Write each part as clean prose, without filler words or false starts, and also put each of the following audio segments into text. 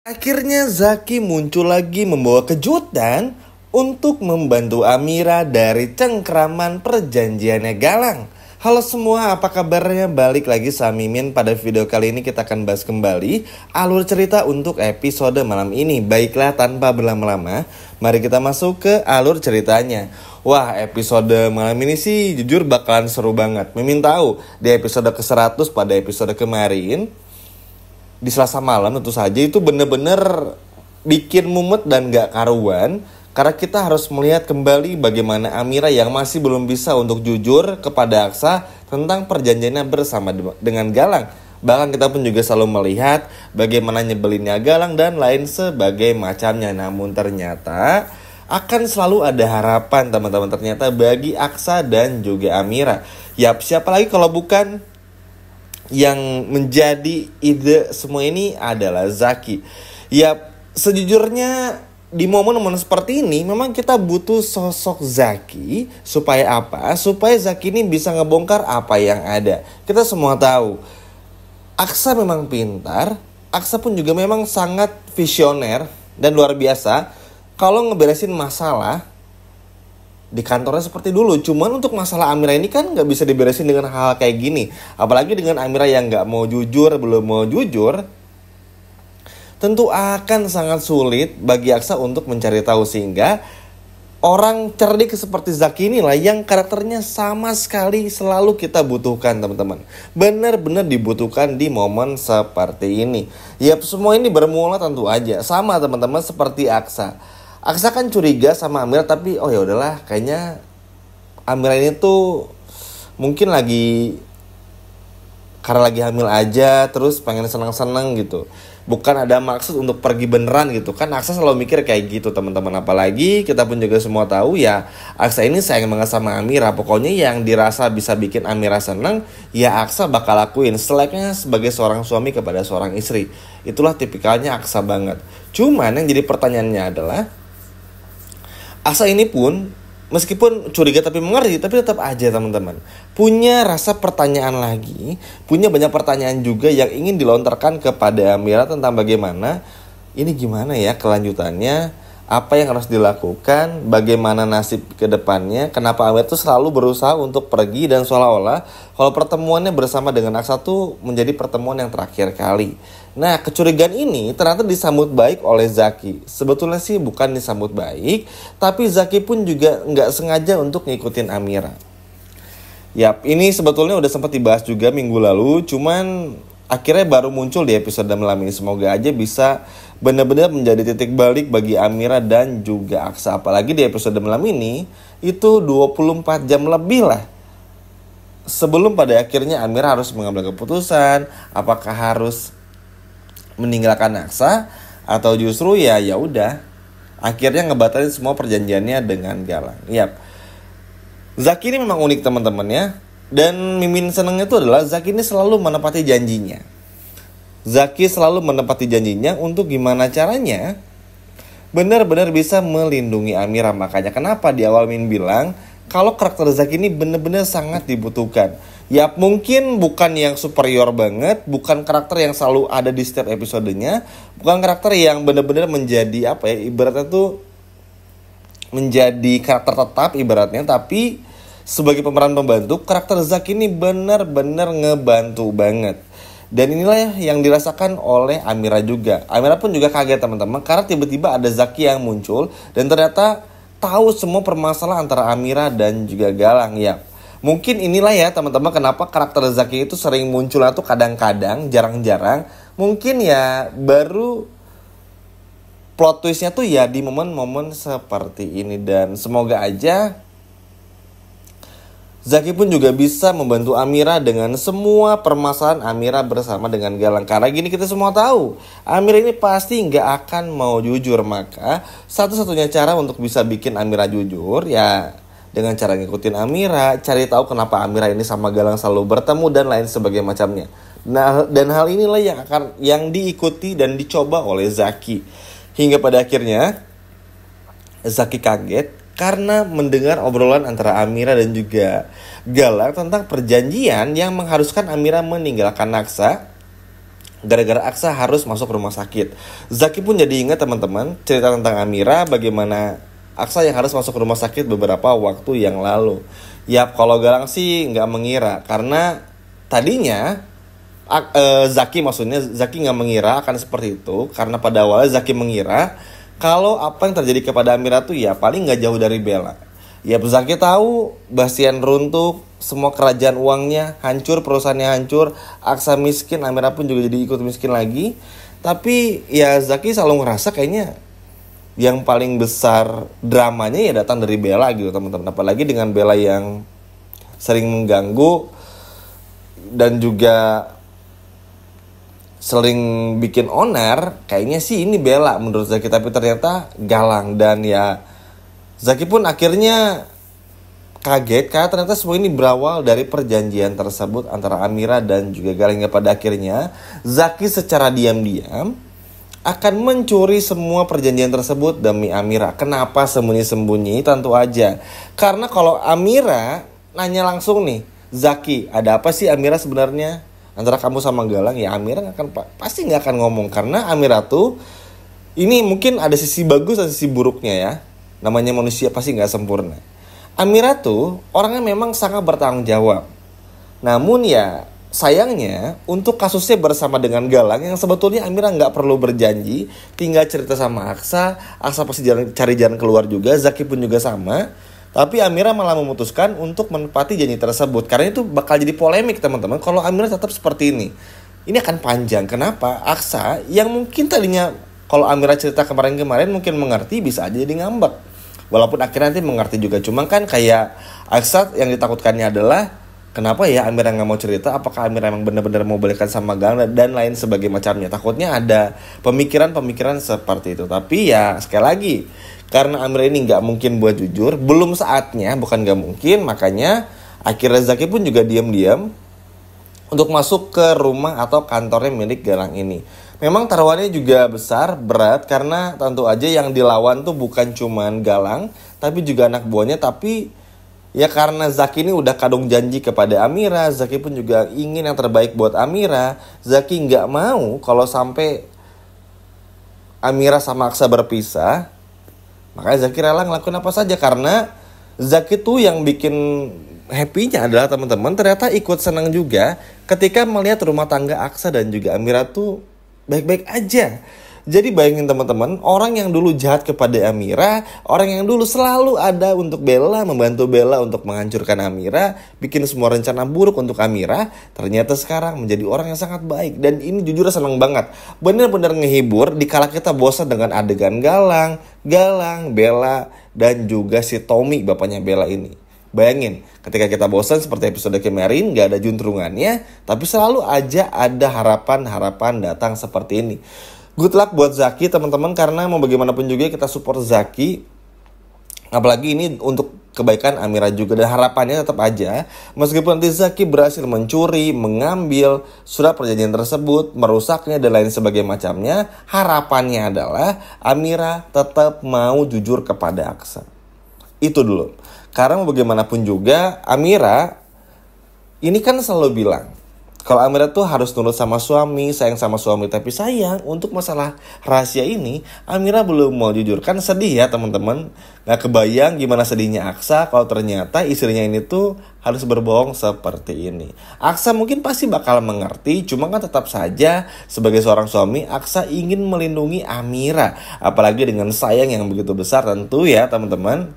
Akhirnya Zaki muncul lagi membawa kejutan untuk membantu Amira dari cengkraman perjanjiannya Galang. Halo semua, apa kabarnya? Balik lagi sama Mimin. Pada video kali ini kita akan bahas kembali alur cerita untuk episode malam ini. Baiklah, tanpa berlama-lama, mari kita masuk ke alur ceritanya. Wah, episode malam ini sih jujur bakalan seru banget. Mimin tahu di episode ke-100 pada episode kemarin, di Selasa malam tentu saja itu bener-bener bikin mumet dan gak karuan. Karena kita harus melihat kembali bagaimana Amira yang masih belum bisa untuk jujur kepada Aksa tentang perjanjiannya bersama dengan Galang. Bahkan kita pun juga selalu melihat bagaimana nyebelinnya Galang dan lain sebagai macamnya. Namun ternyata akan selalu ada harapan teman-teman ternyata bagi Aksa dan juga Amira. Yap, siapa lagi kalau bukan yang menjadi ide semua ini adalah Zaki. Ya, sejujurnya di momen-momen seperti ini memang kita butuh sosok Zaki. Supaya apa? Supaya Zaki ini bisa ngebongkar apa yang ada. Kita semua tahu Aksa memang pintar, Aksa pun juga memang sangat visioner dan luar biasa kalau ngeberesin masalah di kantornya seperti dulu. Cuman untuk masalah Amira ini kan gak bisa diberesin dengan hal kayak gini. Apalagi dengan Amira yang gak mau jujur, belum mau jujur, tentu akan sangat sulit bagi Aksa untuk mencari tahu. Sehingga orang cerdik seperti Zaki inilah yang karakternya sama sekali selalu kita butuhkan, teman-teman. Benar-benar dibutuhkan di momen seperti ini. Yap, semua ini bermula tentu aja sama teman-teman seperti Aksa. Aksa kan curiga sama Amira, tapi oh ya udahlah, kayaknya Amira ini tuh mungkin karena lagi hamil aja, terus pengen senang-senang gitu. Bukan ada maksud untuk pergi beneran gitu. Kan Aksa selalu mikir kayak gitu, teman-teman. Apalagi kita pun juga semua tahu ya, Aksa ini sayang banget sama Amira. Pokoknya yang dirasa bisa bikin Amira senang, ya Aksa bakal lakuin. Selayaknya sebagai seorang suami kepada seorang istri. Itulah tipikalnya Aksa banget. Cuman yang jadi pertanyaannya adalah, Aksa ini pun meskipun curiga tapi mengerti, tapi tetap aja teman-teman punya rasa pertanyaan lagi, punya banyak pertanyaan juga yang ingin dilontarkan kepada Amira tentang bagaimana ini gimana ya kelanjutannya, apa yang harus dilakukan, bagaimana nasib ke depannya, kenapa Amira tuh selalu berusaha untuk pergi dan seolah-olah kalau pertemuannya bersama dengan Aksa tuh menjadi pertemuan yang terakhir kali. Nah, kecurigaan ini ternyata disambut baik oleh Zaki. Sebetulnya sih bukan disambut baik, tapi Zaki pun juga nggak sengaja untuk ngikutin Amira. Yap, ini sebetulnya udah sempat dibahas juga minggu lalu, cuman akhirnya baru muncul di episode malam ini. Semoga aja bisa benar-benar menjadi titik balik bagi Amira dan juga Aksa. Apalagi di episode malam ini, itu 24 jam lebih lah sebelum pada akhirnya Amira harus mengambil keputusan, apakah harus meninggalkan Aksa atau justru ya udah akhirnya ngebatalin semua perjanjiannya dengan Galang. Yap, Zaki ini memang unik teman-teman ya. Dan Mimin senengnya itu adalah Zaki ini selalu menepati janjinya. Zaki selalu menepati janjinya untuk gimana caranya benar-benar bisa melindungi Amira. Makanya kenapa di awal Min bilang kalau karakter Zaki ini benar-benar sangat dibutuhkan. Ya mungkin bukan yang superior banget, bukan karakter yang selalu ada di setiap episodenya, bukan karakter yang benar-benar menjadi apa ya, ibaratnya tuh menjadi karakter tetap ibaratnya, tapi sebagai pemeran pembantu karakter Zaki ini benar-benar ngebantu banget. Dan inilah yang dirasakan oleh Amira juga. Amira pun juga kaget teman-teman karena tiba-tiba ada Zaki yang muncul dan ternyata tahu semua permasalahan antara Amira dan juga Galang. Ya, mungkin inilah ya teman-teman kenapa karakter Zaki itu sering muncul atau kadang-kadang, jarang-jarang. Mungkin ya baru plot twistnya tuh ya di momen-momen seperti ini. Dan semoga aja Zaki pun juga bisa membantu Amira dengan semua permasalahan Amira bersama dengan Galang. Karena gini, kita semua tahu Amira ini pasti gak akan mau jujur. Maka satu-satunya cara untuk bisa bikin Amira jujur ya dengan cara ngikutin Amira, cari tahu kenapa Amira ini sama Galang selalu bertemu dan lain sebagainya macamnya. Nah, dan hal inilah yang diikuti dan dicoba oleh Zaki. Hingga pada akhirnya Zaki kaget karena mendengar obrolan antara Amira dan juga Galang tentang perjanjian yang mengharuskan Amira meninggalkan Aksa gara-gara Aksa harus masuk rumah sakit. Zaki pun jadi ingat teman-teman cerita tentang Amira, bagaimana Aksa yang harus masuk rumah sakit beberapa waktu yang lalu. Yap, kalau Galang sih nggak mengira, karena tadinya Zaki nggak mengira akan seperti itu, karena pada awalnya Zaki mengira kalau apa yang terjadi kepada Amira tuh ya paling nggak jauh dari Bella. Ya Zaki tahu Bastian runtuh, semua kerajaan uangnya hancur, perusahaannya hancur, Aksa miskin, Amira pun juga jadi ikut miskin lagi. Tapi ya Zaki selalu ngerasa kayaknya yang paling besar dramanya ya datang dari Bella gitu teman-teman. Apalagi dengan Bella yang sering mengganggu dan juga sering bikin onar. Kayaknya sih ini Bella menurut Zaki, tapi ternyata Galang. Dan ya Zaki pun akhirnya kaget karena ternyata semua ini berawal dari perjanjian tersebut antara Amira dan juga Galang. Pada akhirnya Zaki secara diam-diam akan mencuri semua perjanjian tersebut demi Amira. Kenapa sembunyi-sembunyi? Tentu aja karena kalau Amira nanya langsung nih, Zaki, ada apa sih Amira sebenarnya antara kamu sama Galang? Ya Amira pasti nggak akan ngomong, karena Amira tuh ini mungkin ada sisi bagus dan sisi buruknya ya. Namanya manusia pasti nggak sempurna. Amira tuh orangnya memang sangat bertanggung jawab. Namun ya sayangnya untuk kasusnya bersama dengan Galang yang sebetulnya Amira nggak perlu berjanji, tinggal cerita sama Aksa pasti cari jalan keluar juga, Zaki pun juga sama. Tapi Amira malah memutuskan untuk menepati janji tersebut, karena itu bakal jadi polemik teman-teman kalau Amira tetap seperti ini. Ini akan panjang. Kenapa? Aksa yang mungkin tadinya kalau Amira cerita kemarin-kemarin mungkin mengerti, bisa aja jadi ngambek. Walaupun akhirnya nanti mengerti juga. Cuma kan kayak Aksa yang ditakutkannya adalah kenapa ya Amira gak mau cerita. Apakah Amira emang benar-benar mau balikan sama Galang dan lain sebagainya macamnya. Takutnya ada pemikiran-pemikiran seperti itu. Tapi ya sekali lagi, karena Amira ini gak mungkin buat jujur, belum saatnya, bukan gak mungkin. Makanya akhirnya Zaki pun juga diam-diam untuk masuk ke rumah atau kantornya milik Galang ini. Memang taruhannya juga besar, berat, karena tentu aja yang dilawan tuh bukan cuman Galang, tapi juga anak buahnya. Tapi ya karena Zaki ini udah kadung janji kepada Amira, Zaki pun juga ingin yang terbaik buat Amira. Zaki nggak mau kalau sampai Amira sama Aksa berpisah. Makanya Zaki rela ngelakuin apa saja, karena Zaki tuh yang bikin happy-nya adalah teman-teman ternyata ikut senang juga ketika melihat rumah tangga Aksa dan juga Amira tuh baik-baik aja. Jadi bayangin teman-teman, orang yang dulu jahat kepada Amira, orang yang dulu selalu ada untuk Bella, membantu Bella untuk menghancurkan Amira, bikin semua rencana buruk untuk Amira, ternyata sekarang menjadi orang yang sangat baik. Dan ini jujur senang banget, bener-bener ngehibur dikala kita bosan dengan adegan Galang, Bella, dan juga si Tommy bapaknya Bella ini. Bayangin, ketika kita bosan seperti episode kemarin, gak ada juntrungannya, tapi selalu aja ada harapan-harapan datang seperti ini. Good luck buat Zaki teman-teman, karena mau bagaimanapun juga kita support Zaki. Apalagi ini untuk kebaikan Amira juga, dan harapannya tetap aja, meskipun nanti Zaki berhasil mencuri, mengambil surat perjanjian tersebut, merusaknya dan lain sebagainya macamnya, harapannya adalah Amira tetap mau jujur kepada Aksa. Itu dulu. Karena mau bagaimanapun juga Amira ini kan selalu bilang kalau Amira tuh harus nurut sama suami, sayang sama suami. Tapi sayang untuk masalah rahasia ini Amira belum mau jujur. Kan sedih ya teman-teman. Gak kebayang gimana sedihnya Aksa kalau ternyata istrinya ini tuh harus berbohong seperti ini. Aksa mungkin pasti bakal mengerti, cuma kan tetap saja sebagai seorang suami Aksa ingin melindungi Amira. Apalagi dengan sayang yang begitu besar tentu ya teman-teman.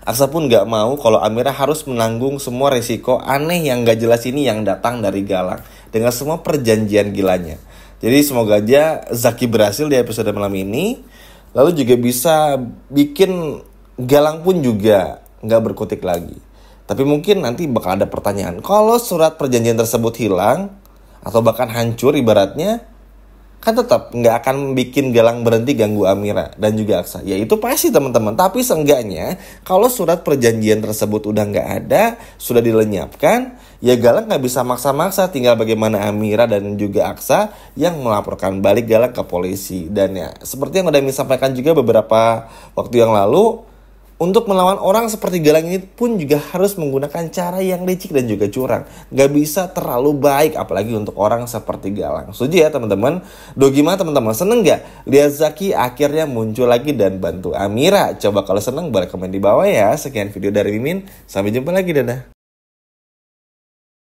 Aksa pun gak mau kalau Amira harus menanggung semua resiko aneh yang gak jelas ini yang datang dari Galang dengan semua perjanjian gilanya. Jadi semoga aja Zaki berhasil di episode malam ini, lalu juga bisa bikin Galang pun juga gak berkutik lagi. Tapi mungkin nanti bakal ada pertanyaan, kalau surat perjanjian tersebut hilang atau bahkan hancur ibaratnya, kan tetap nggak akan bikin Galang berhenti ganggu Amira dan juga Aksa. Ya itu pasti teman-teman. Tapi seenggaknya kalau surat perjanjian tersebut udah nggak ada, sudah dilenyapkan, ya Galang nggak bisa maksa-maksa. Tinggal bagaimana Amira dan juga Aksa yang melaporkan balik Galang ke polisi. Dan ya seperti yang udah disampaikan juga beberapa waktu yang lalu, Untuk melawan orang seperti Galang ini pun juga harus menggunakan cara yang licik dan juga curang. Gak bisa terlalu baik apalagi untuk orang seperti Galang. Setuju ya teman-teman? Gimana teman-teman? Seneng gak lihat Zaki akhirnya muncul lagi dan bantu Amira? Coba kalau seneng boleh komen di bawah ya. Sekian video dari Mimin. Sampai jumpa lagi, dadah.